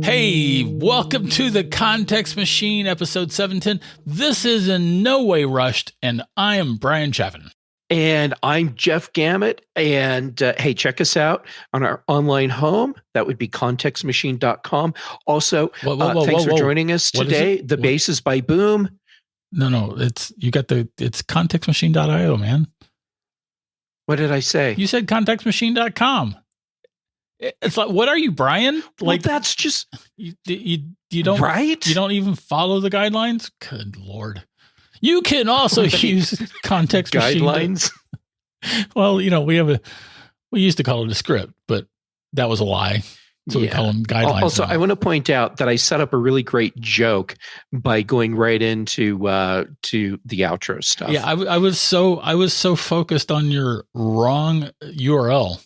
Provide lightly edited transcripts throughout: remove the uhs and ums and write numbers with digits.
Hey, welcome to the Context Machine, episode 710. This is in no way rushed, and I am Bryan Chaffin. And I'm Jeff Gamet. And hey, check us out on our online home. That would be contextmachine.com. Also, thanks for joining us today. The bass is by Boom. No, it's contextmachine.io, man. What did I say? You said contextmachine.com. It's like, what are you, Bryan? Like, well, that's just you don't right. You don't even follow the guidelines. Good Lord. You can also use context guidelines. Well, we used to call it a script, but that was a lie. So we call them guidelines. Also, I want to point out that I set up a really great joke by going right into to the outro stuff. Yeah, I was so focused on your wrong URL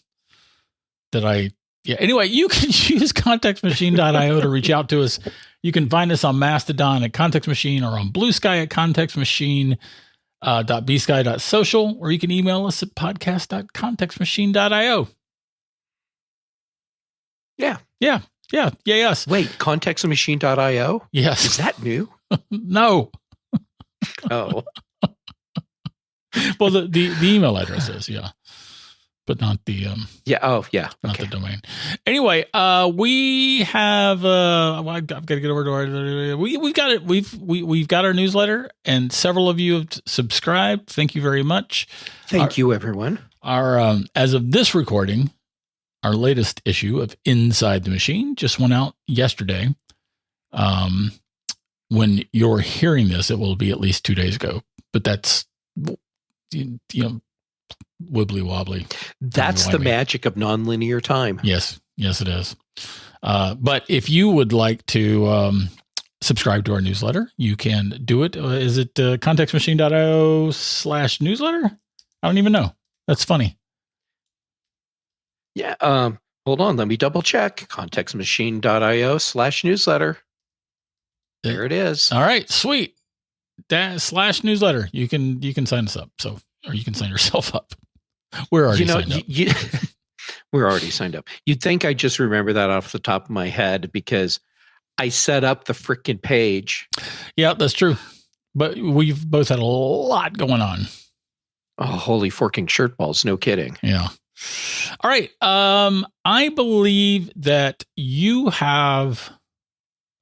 that anyway, you can use contextmachine.io to reach out to us. You can find us on Mastodon at Context Machine or on Blue Sky at contextmachine.bsky.social, or you can email us at podcast.contextmachine.io. Yeah. Yes. Wait, contextmachine.io? Yes. Is that new? No. Oh. Well, the email address is, but not the not the domain. Anyway, we have I've got to get over to our we've got it. We've got our newsletter, and several of you have subscribed. Thank you very much. Thank you, everyone. Our as of this recording, our latest issue of Inside the Machine just went out yesterday. When you're hearing this, it will be at least 2 days ago, but that's wibbly wobbly. That's the magic of nonlinear time. Yes, it is. But if you would like to subscribe to our newsletter, you can do it. Is it contextmachine.io/newsletter? I don't even know. That's funny. Yeah. Hold on. Let me double check. Contextmachine.io/newsletter. There it is. All right. Sweet. /newsletter. You can sign us up. Or you can sign yourself up. We're already signed up. We're already signed up. You'd think I just remember that off the top of my head because I set up the freaking page. Yeah, that's true. But we've both had a lot going on. Oh, holy forking shirt balls. No kidding. Yeah. All right. I believe that you have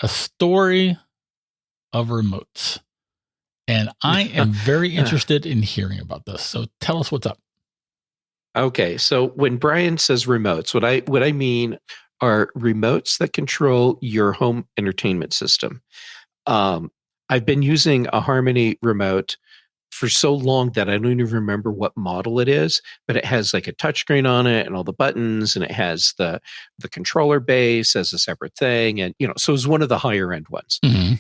a story of remotes. And I am very interested in hearing about this. So tell us what's up. Okay. So when Bryan says remotes, what I mean are remotes that control your home entertainment system. I've been using a Harmony remote for so long that I don't even remember what model it is, but it has like a touchscreen on it and all the buttons, and it has the controller base as a separate thing. And, so it's one of the higher end ones. Mm-hmm.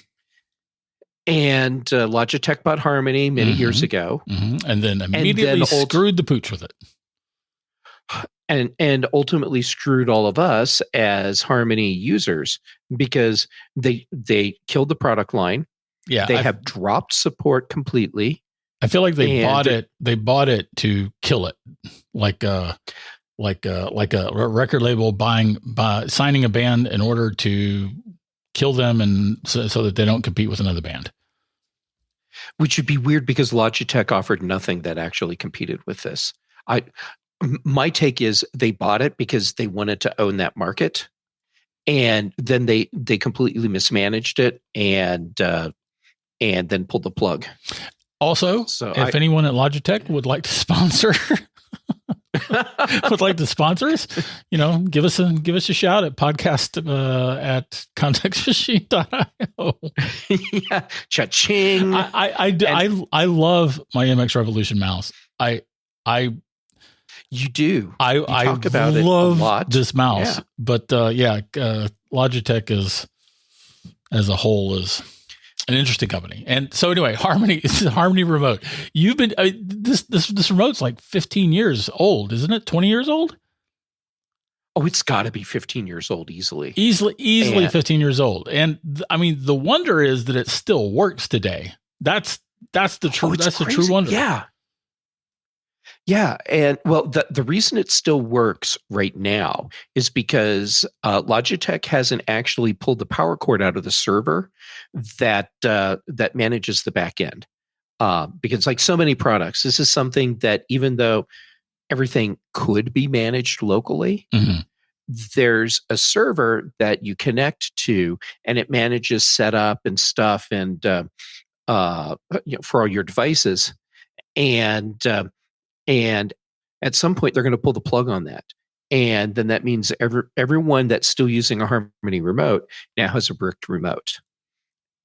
And Logitech bought Harmony many years ago. Mm-hmm. And then immediately screwed the pooch with it. And ultimately screwed all of us as Harmony users because they killed the product line. Yeah. They have dropped support completely. I feel like they bought it to kill it. Like a record label signing a band in order to kill them and so that they don't compete with another band. Which would be weird because Logitech offered nothing that actually competed with this. My take is they bought it because they wanted to own that market, and then they completely mismanaged it and then pulled the plug. Also, if anyone at Logitech would like to sponsor us, give us a shout at podcast at contextmachine.io. Yeah, cha-ching. I love my MX Revolution mouse. You do. I talk about it a lot. This mouse, but Logitech as a whole is an interesting company. And so anyway, Harmony remote. You've been this remote's like 15 years old, isn't it? 20 years old? Oh, it's got to be 15 years old easily. Easily 15 years old. And the wonder is that it still works today. That's the true wonder. Yeah. Yeah, and well, the reason it still works right now is because Logitech hasn't actually pulled the power cord out of the server that manages the back end. Because like so many products, this is something that even though everything could be managed locally, mm-hmm. there's a server that you connect to, and it manages setup and stuff, and for all your devices, and at some point they're going to pull the plug on that. And then that means everyone that's still using a Harmony remote now has a bricked remote.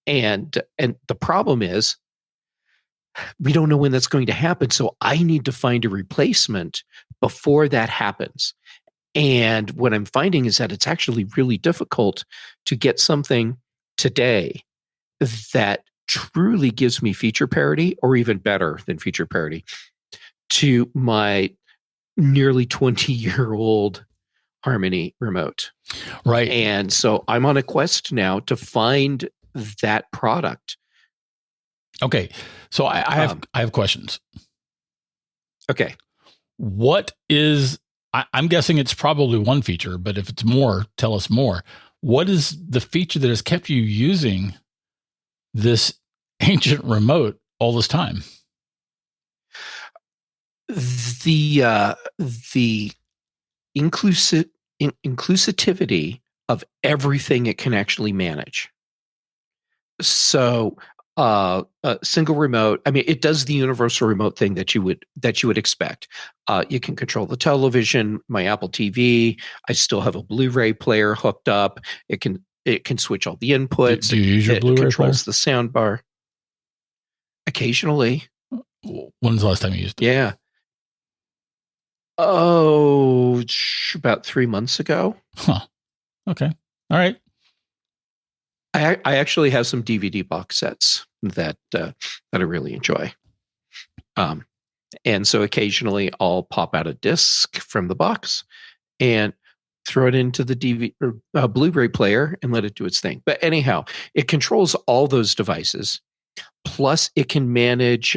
And the problem is we don't know when that's going to happen. So I need to find a replacement before that happens. And what I'm finding is that it's actually really difficult to get something today that truly gives me feature parity, or even better than feature parity, to my nearly 20-year-old Harmony remote. Right. And so I'm on a quest now to find that product. Okay. So I have questions. Okay. What is, I'm guessing it's probably one feature, but if it's more, tell us more. What is the feature that has kept you using this ancient remote all this time? The inclusivity of everything it can actually manage. So a single remote, I mean, it does the universal remote thing that you would expect. You can control the television, my Apple TV. I still have a Blu-ray player hooked up. It can switch all the inputs. Do you use your Blu-ray player? It controls the sound bar. Occasionally. When's the last time you used it? Yeah. Oh, about 3 months ago. Huh. Okay. All right. I actually have some DVD box sets that I really enjoy. And so occasionally I'll pop out a disc from the box and throw it into the DVD or Blu-ray player and let it do its thing. But anyhow, it controls all those devices. Plus, it can manage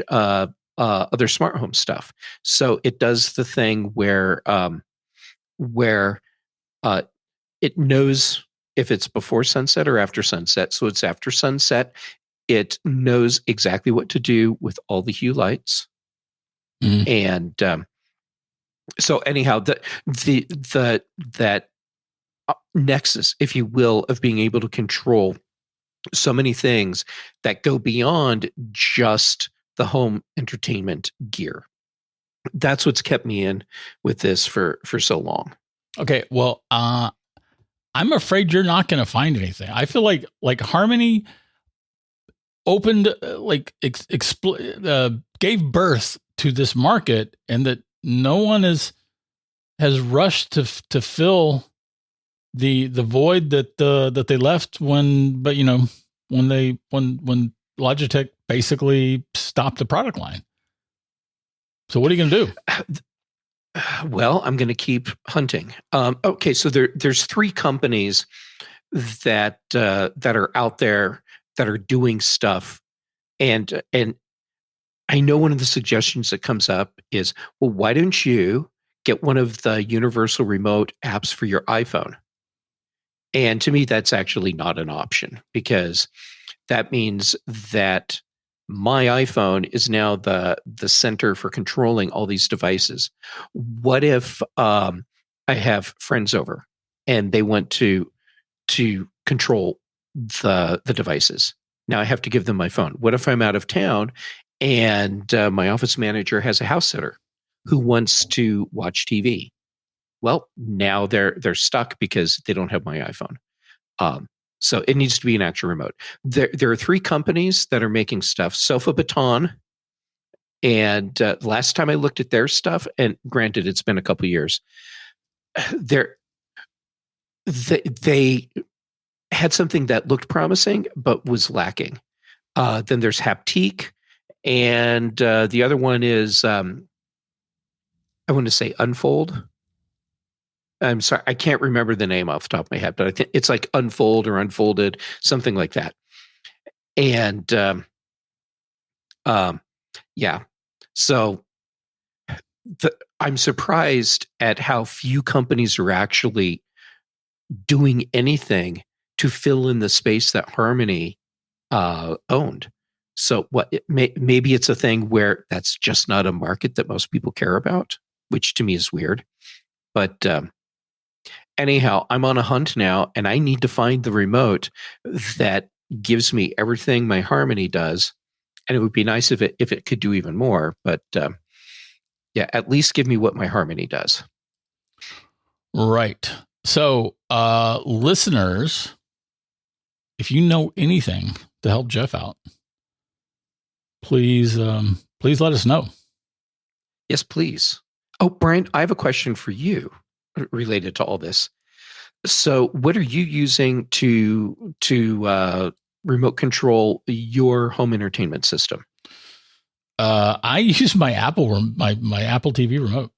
other smart home stuff. So it does the thing where it knows if it's before sunset or after sunset. So it's after sunset. It knows exactly what to do with all the hue lights. Mm-hmm. And so anyhow, that nexus, if you will, of being able to control so many things that go beyond just the home entertainment gear. That's what's kept me in with this for so long. Okay, well, I'm afraid you're not going to find anything. I feel like Harmony opened, gave birth to this market, and that no one has rushed to fill the void that they left when Logitech basically stopped the product line. So what are you going to do? Well, I'm going to keep hunting. Okay, so there's 3 companies that are out there that are doing stuff, and I know one of the suggestions that comes up is, well, why don't you get one of the universal remote apps for your iPhone? And to me, that's actually not an option, because that means that my iPhone is now the center for controlling all these devices. What if I have friends over and they want to control the devices? Now I have to give them my phone. What if I'm out of town and my office manager has a house sitter who wants to watch TV? Well, now they're stuck because they don't have my iPhone. So it needs to be an actual remote. There are 3 companies that are making stuff. Sofa Baton, and last time I looked at their stuff, and granted, it's been a couple of years, they had something that looked promising but was lacking. Then there's Haptique, and the other one is I want to say Unfold. I'm sorry, I can't remember the name off the top of my head, but I think it's like Unfold or Unfolded, something like that. And yeah, so I'm surprised at how few companies are actually doing anything to fill in the space that Harmony owned. So maybe it's a thing where that's just not a market that most people care about, which to me is weird. But anyhow, I'm on a hunt now, and I need to find the remote that gives me everything my Harmony does. And it would be nice if it could do even more. But yeah, at least give me what my Harmony does. Right. So, listeners, if you know anything to help Jeff out, please let us know. Yes, please. Oh, Bryan, I have a question for you related to all this. So, what are you using to remote control your home entertainment system? I use my Apple TV remote.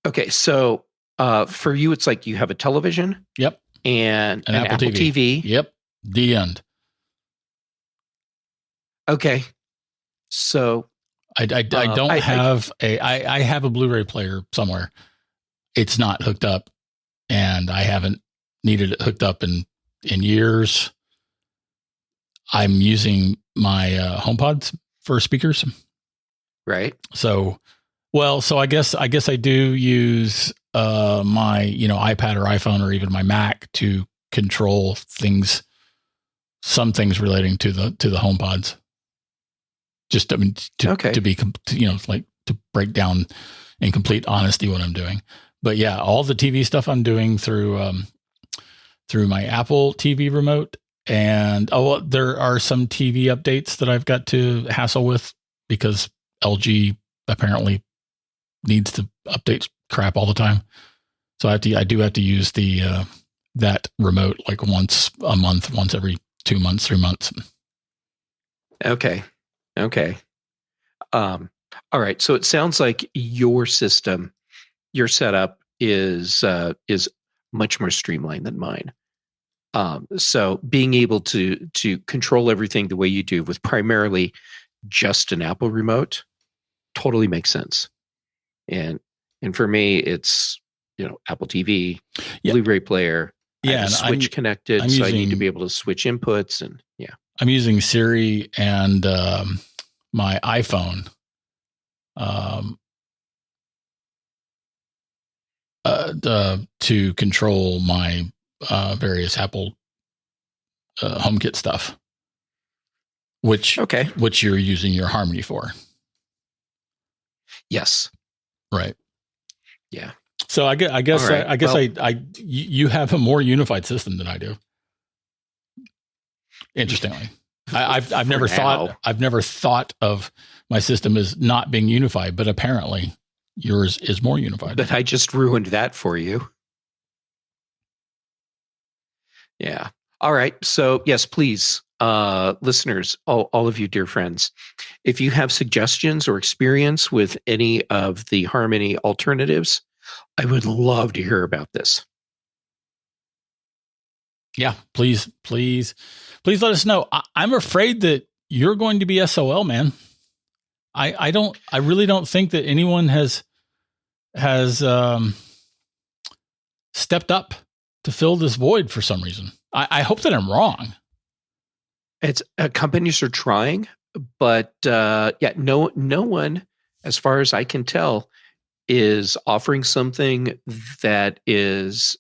Okay, so for you, it's like you have a television. Yep. And an Apple TV. Yep. The end. Okay. So I don't have I have a Blu-ray player somewhere. It's not hooked up, and I haven't needed it hooked up in years. I'm using my HomePods for speakers. Right. So I guess I do use my iPad or iPhone or even my Mac to control things, some things relating to the HomePods. Just to be like to break down in complete honesty what I'm doing. But yeah, all the TV stuff I'm doing through my Apple TV remote. And there are some TV updates that I've got to hassle with because LG apparently needs to update crap all the time. So I do have to use the that remote like once a month, once every 2 months, 3 months. Okay. All right. So it sounds like your system, your setup is much more streamlined than mine. So being able to control everything the way you do with primarily just an Apple remote totally makes sense. And for me, it's Apple TV, Blu-ray player, I have a Switch connected, so I need to be able to switch inputs, and I'm using Siri and my iPhone to control my various Apple HomeKit stuff, which you're using your Harmony for. Yes. Right. Yeah. So I guess you have a more unified system than I do. Interestingly, I've never thought of my system as not being unified, but apparently yours is more unified. But I just ruined that for you. Yeah. All right. So yes, please, listeners, all of you dear friends, if you have suggestions or experience with any of the Harmony alternatives, I would love to hear about this. Yeah, please let us know. I'm afraid that you're going to be SOL, man. I really don't think that anyone has stepped up to fill this void for some reason. I hope that I'm wrong. It's companies are trying, but no one, as far as I can tell, is offering something that is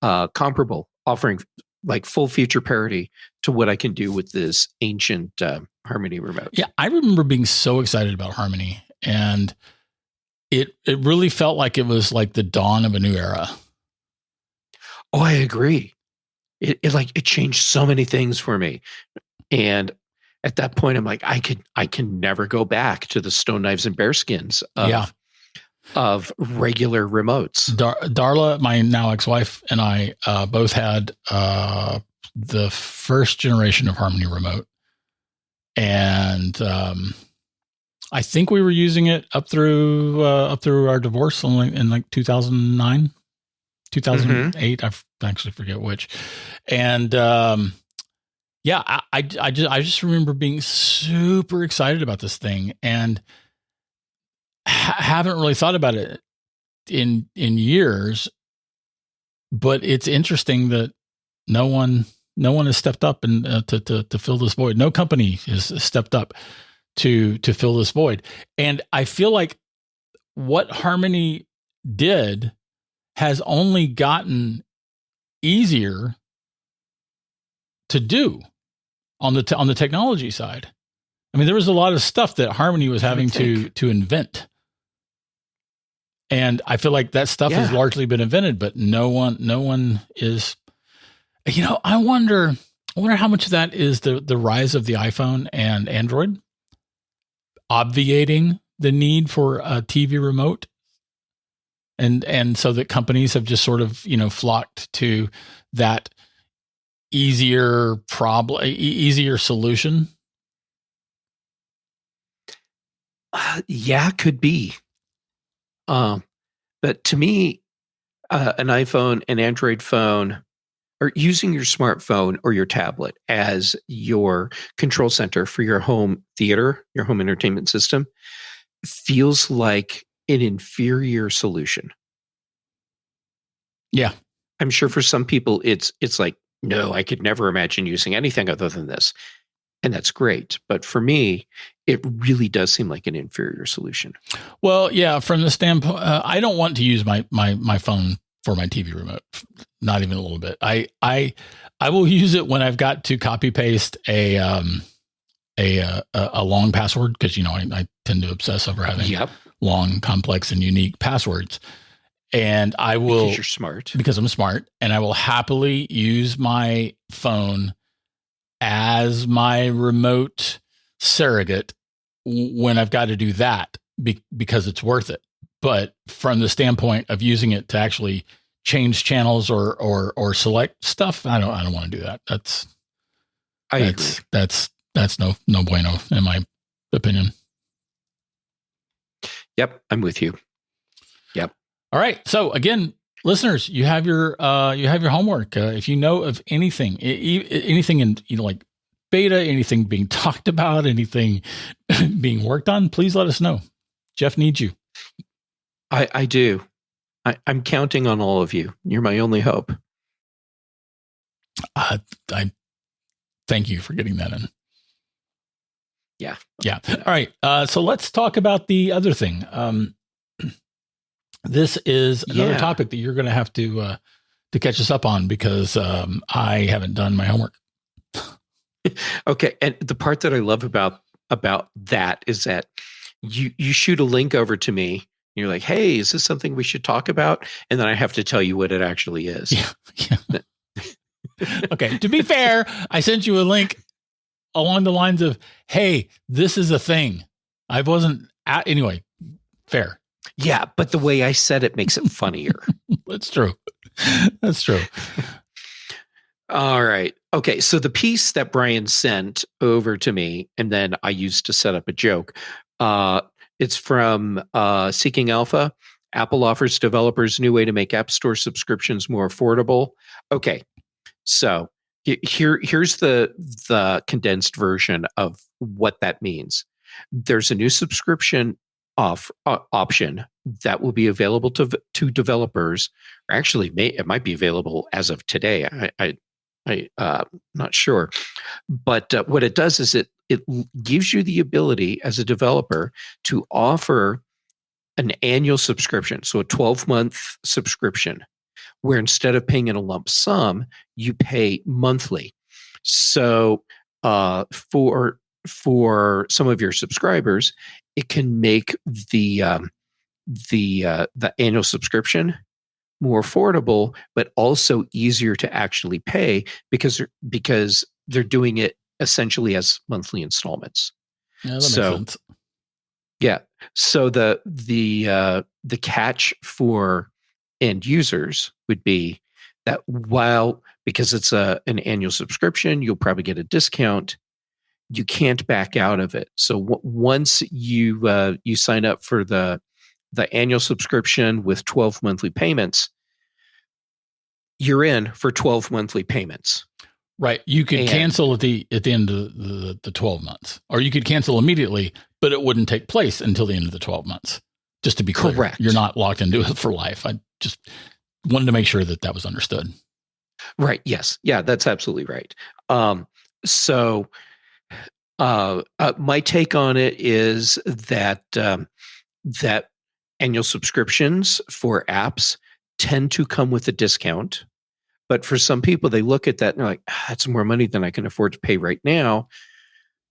comparable, offering like full feature parity to what I can do with this ancient Harmony remote. Yeah, I remember being so excited about Harmony, and it really felt like it was like the dawn of a new era. Oh, I agree. It changed so many things for me, and at that point, I'm like, I can never go back to the stone knives and bearskins of regular remotes. Darla, my now ex-wife, and I both had the first generation of Harmony remote, and I think we were using it up through our divorce in like 2009, 2008. I actually forget which, and I just remember being super excited about this thing, and haven't really thought about it in years, but it's interesting that no one has stepped up and to fill this void. No company has stepped up to fill this void. And I feel like what Harmony did has only gotten easier to do on the technology side. I mean, there was a lot of stuff that Harmony was having to invent. And I feel like that stuff has largely been invented, but no one is, I wonder how much of that is the rise of the iPhone and Android obviating the need for a TV remote. And so that companies have just sort of, flocked to that easier solution. Yeah, could be. But to me, an iPhone, an Android phone, or using your smartphone or your tablet as your control center for your home theater, your home entertainment system, feels like an inferior solution. Yeah. I'm sure for some people it's like, no, I could never imagine using anything other than this. And that's great. But for me, it really does seem like an inferior solution. Well, yeah, from the standpoint, I don't want to use my phone for my TV remote. Not even a little bit. I will use it when I've got to copy paste a long password, because I tend to obsess over having long, complex, and unique passwords. And I will, because you're smart. Because I'm smart, and I will happily use my phone as my remote surrogate when I've got to do that, because it's worth it. But from the standpoint of using it to actually change channels or select stuff, I don't want to do that. I agree. That's no bueno in my opinion. Yep, I'm with you. Yep. All right. So again, listeners, you have your homework. If you know of anything in like beta, anything being talked about, anything being worked on, please let us know. Jeff needs you. I do. I'm counting on all of you. You're my only hope. I thank you for getting that in. Yeah. Yeah. All right. So let's talk about the other thing. This is another topic that you're going to have to catch us up on, because I haven't done my homework. Okay. And the part that I love about that is that you shoot a link over to me. And you're like, hey, is this something we should talk about? And then I have to tell you what it actually is. Yeah. Okay. To be fair, I sent you a link along the lines of, hey, this is a thing. I wasn't anyway, fair. Yeah, but the way I said it makes it funnier. That's true. That's true. All right. Okay. So the piece that Bryan sent over to me, and then I used to set up a joke. It's from Seeking Alpha. Apple offers developers a new way to make App Store subscriptions more affordable. Okay. So here's the condensed version of what that means. There's a new subscription option that will be available to developers. Or actually, it might be available as of today. I'm not sure, but what it does is it gives you the ability as a developer to offer an annual subscription, so a 12-month subscription, where instead of paying in a lump sum, you pay monthly. So for some of your subscribers, it can make the annual subscription more affordable, but also easier to actually pay because they're doing it essentially as monthly installments. Yeah, that makes sense. Yeah. So the catch for end users would be that because it's an annual subscription, you'll probably get a discount. You can't back out of it. So once you sign up for the annual subscription with 12 monthly payments, you're in for 12 monthly payments. Right. You could cancel at the end of the 12 months, or you could cancel immediately, but it wouldn't take place until the end of the 12 months. Just to be clear, correct. You're not locked into it for life. I just wanted to make sure that was understood. Right. Yes. Yeah, that's absolutely right. So my take on it is that that annual subscriptions for apps tend to come with a discount. But for some people, they look at that and they're like, that's more money than I can afford to pay right now.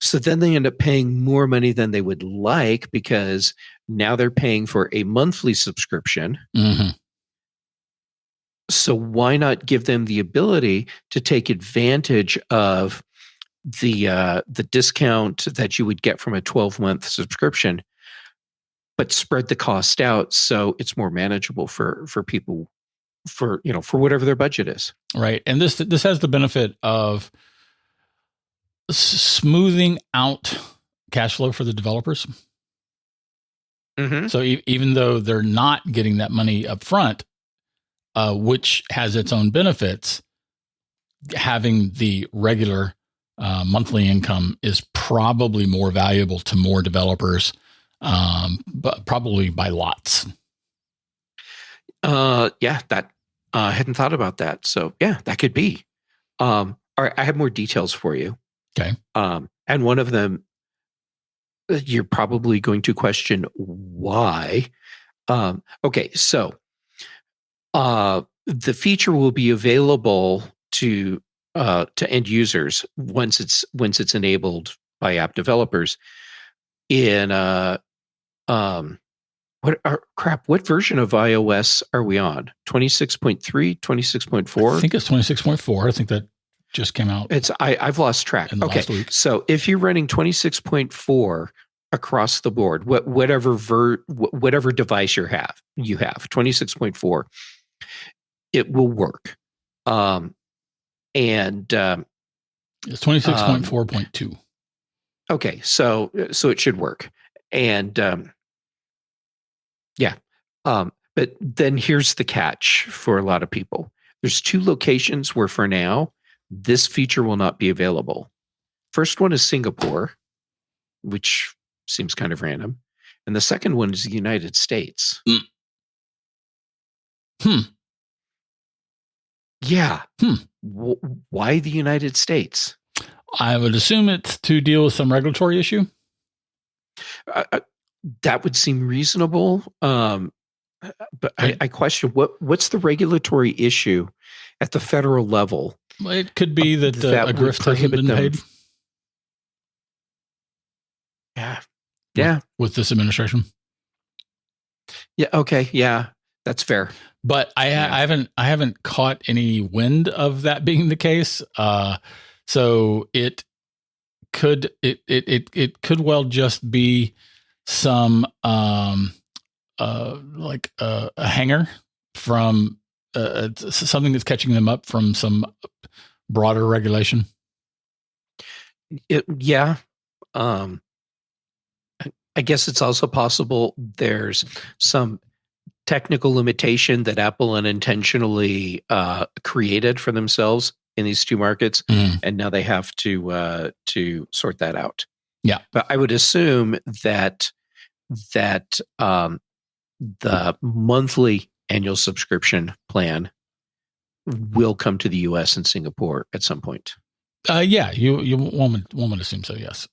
So then they end up paying more money than they would like because now they're paying for a monthly subscription. Mm-hmm. So why not give them the ability to take advantage of the discount that you would get from a 12-month subscription, but spread the cost out so it's more manageable for people for whatever their budget is. Right. And this has the benefit of smoothing out cash flow for the developers. Mm-hmm. So even though they're not getting that money up front, which has its own benefits, having the regular monthly income is probably more valuable to more developers, but probably by lots. Yeah, that I hadn't thought about that. So yeah, that could be. All right, I have more details for you. Okay. And one of them, you're probably going to question why. Okay, so the feature will be available to end users once it's enabled by app developers in what version of iOS are we on? 26.3, 26.4? I think it's 26.4. I think that just came out. I've lost track. Okay. Last week. So if you're running 26.4 across the board, whatever device you have 26.4, it will work. And it's 26.4.2. Okay. So it should work. And yeah. But then here's the catch for a lot of people. There's 2 locations where for now, this feature will not be available. First one is Singapore, which seems kind of random. And the second one is the United States. Yeah. Why the United States? I would assume it's to deal with some regulatory issue. That would seem reasonable. But I question what's the regulatory issue at the federal level? It could be that a grift hasn't been paid. Yeah. With this administration. Yeah. Okay. Yeah, that's fair. But I haven't caught any wind of that being the case. So it could well just be some like a hanger from something that's catching them up from some broader regulation. Yeah. I guess it's also possible there's some technical limitation that Apple unintentionally created for themselves in these 2 markets, and now they have to sort that out. Yeah, but I would assume that the monthly annual subscription plan will come to the U.S. and Singapore at some point. Yeah, one would assume so. Yes.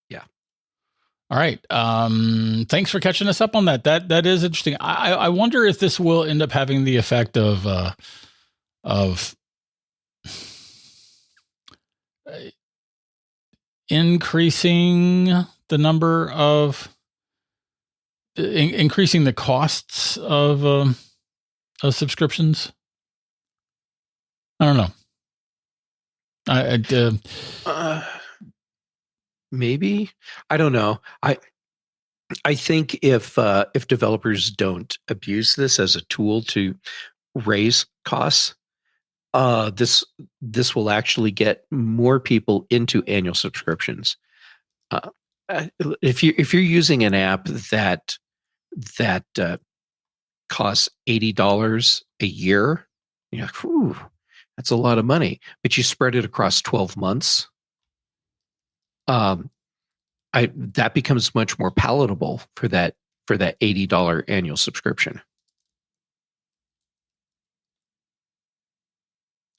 Yeah. All right. Thanks for catching us up on that. That is interesting. I wonder if this will end up having the effect of increasing the number of increasing the costs of subscriptions. I don't know. Maybe. I don't know. I think if developers don't abuse this as a tool to raise costs, this will actually get more people into annual subscriptions. If you're using an app that costs $80 a year, you're like, whew, that's a lot of money. But you spread it across 12 months. That becomes much more palatable for that for that $80 annual subscription.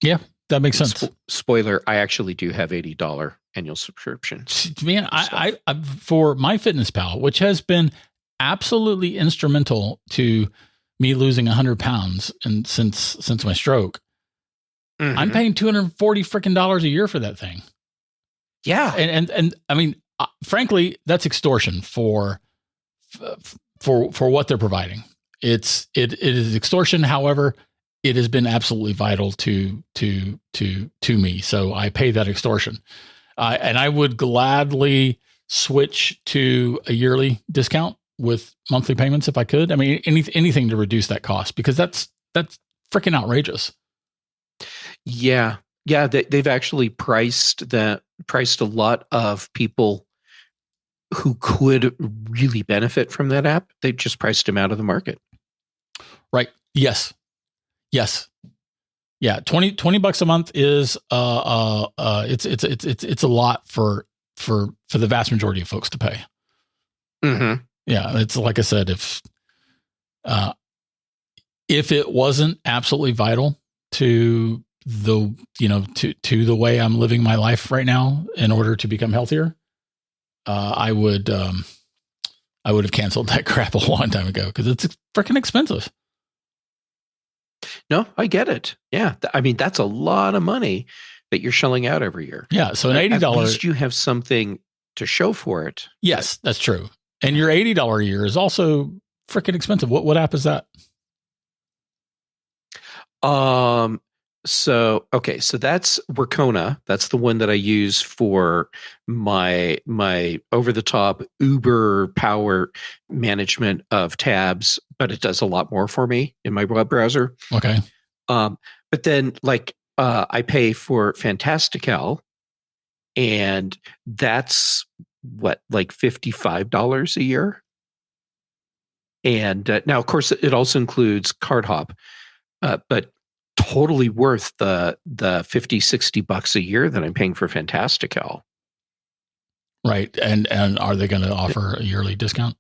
Yeah, that makes sense. Spoiler, I actually do have $80 annual subscription. Man, I for MyFitnessPal, which has been absolutely instrumental to me losing 100 pounds and since my stroke, I'm paying $240 freaking a year for that thing. Yeah. And I mean, frankly, that's extortion for what they're providing. It is extortion. However, it has been absolutely vital to me. So I pay that extortion. And I would gladly switch to a yearly discount with monthly payments if I could. I mean, anything to reduce that cost, because that's freaking outrageous. Yeah. Yeah. They've actually priced a lot of people who could really benefit from that app. They just priced them out of the market. Right. Yes. Yeah. $20 a month is, it's a lot for the vast majority of folks to pay. Mm-hmm. Yeah. It's like I said, if it wasn't absolutely vital to the way I'm living my life right now in order to become healthier, I would have canceled that crap a long time ago, because it's freaking expensive. No, I get it. Yeah. I mean, that's a lot of money that you're shelling out every year. Yeah. So an $80, at least you have something to show for it. Yes, that's true. And your $80 a year is also freaking expensive. What app is that? So that's Workona. That's the one that I use for my over the top Uber power management of tabs, but it does a lot more for me in my web browser. Okay. But then I pay for Fantastical, and that's like $55 a year. And now, of course, it also includes CardHop, but totally worth the $50-$60 a year that I'm paying for Fantastical. Right. And are they going to offer a yearly discount?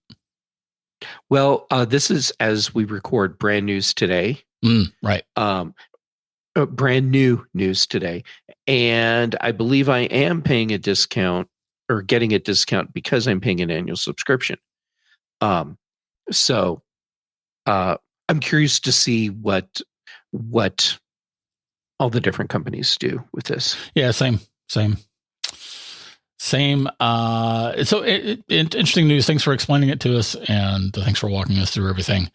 Well, this is as we record brand news today. Right. Brand new news today. And I believe I am paying a discount, or getting a discount, because I'm paying an annual subscription. So I'm curious to see what all the different companies do with this. Yeah, same. So interesting news. Thanks for explaining it to us, and thanks for walking us through everything.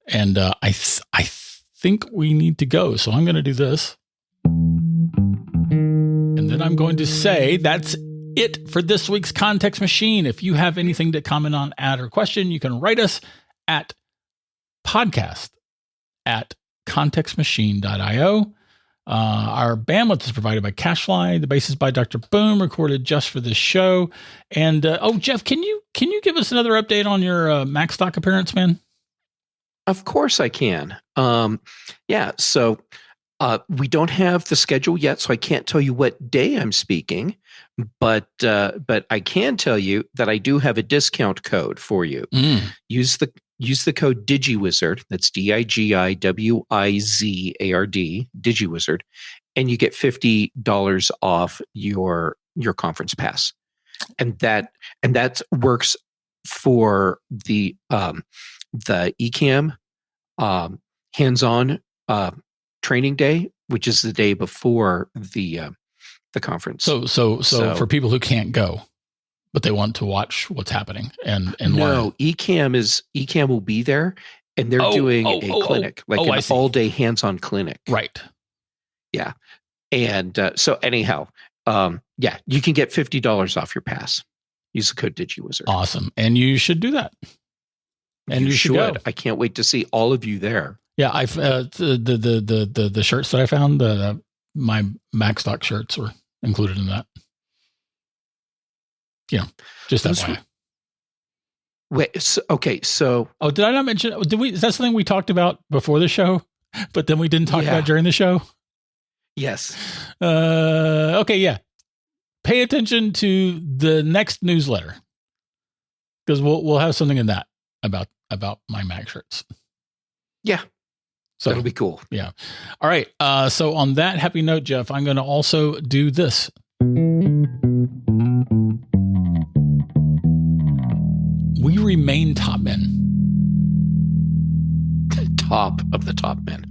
And I think we need to go. So I'm going to do this, and then I'm going to say that's it for this week's Context Machine. If you have anything to comment on, add, or question, you can write us at podcast@contextmachine.io. Our bandwidth is provided by CacheFly. The bass is by Dr. Boom, recorded just for this show. And Jeff, can you give us another update on your MacStock appearance, man? Of course I can. Yeah. So we don't have the schedule yet, so I can't tell you what day I'm speaking. But I can tell you that I do have a discount code for you. Use the code DigiWizard. That's DIGIWIZARD, DigiWizard, and you get $50 off your conference pass. And that works for the eCam hands-on training day, which is the day before the conference. So for people who can't go, but they want to watch what's happening and no, learn. eCam will be there, and they're doing a clinic, like an all-day hands-on clinic. Right. Yeah. And so anyhow, you can get $50 off your pass. Use the code DigiWizard. Awesome. And you should do that. And you should go. I can't wait to see all of you there. Yeah, I've the shirts that I found, my MacStock shirts were included in that. Yeah, just that way. Wait, so did I not mention? Is that something we talked about before the show, but then we didn't talk about during the show? Yes. Okay. Yeah. Pay attention to the next newsletter, because we'll have something in that. about my Mac shirts. Yeah. So that'll be cool. Yeah. All right. So on that happy note, Jeff, I'm going to also do this. We remain top men. Top of the top men.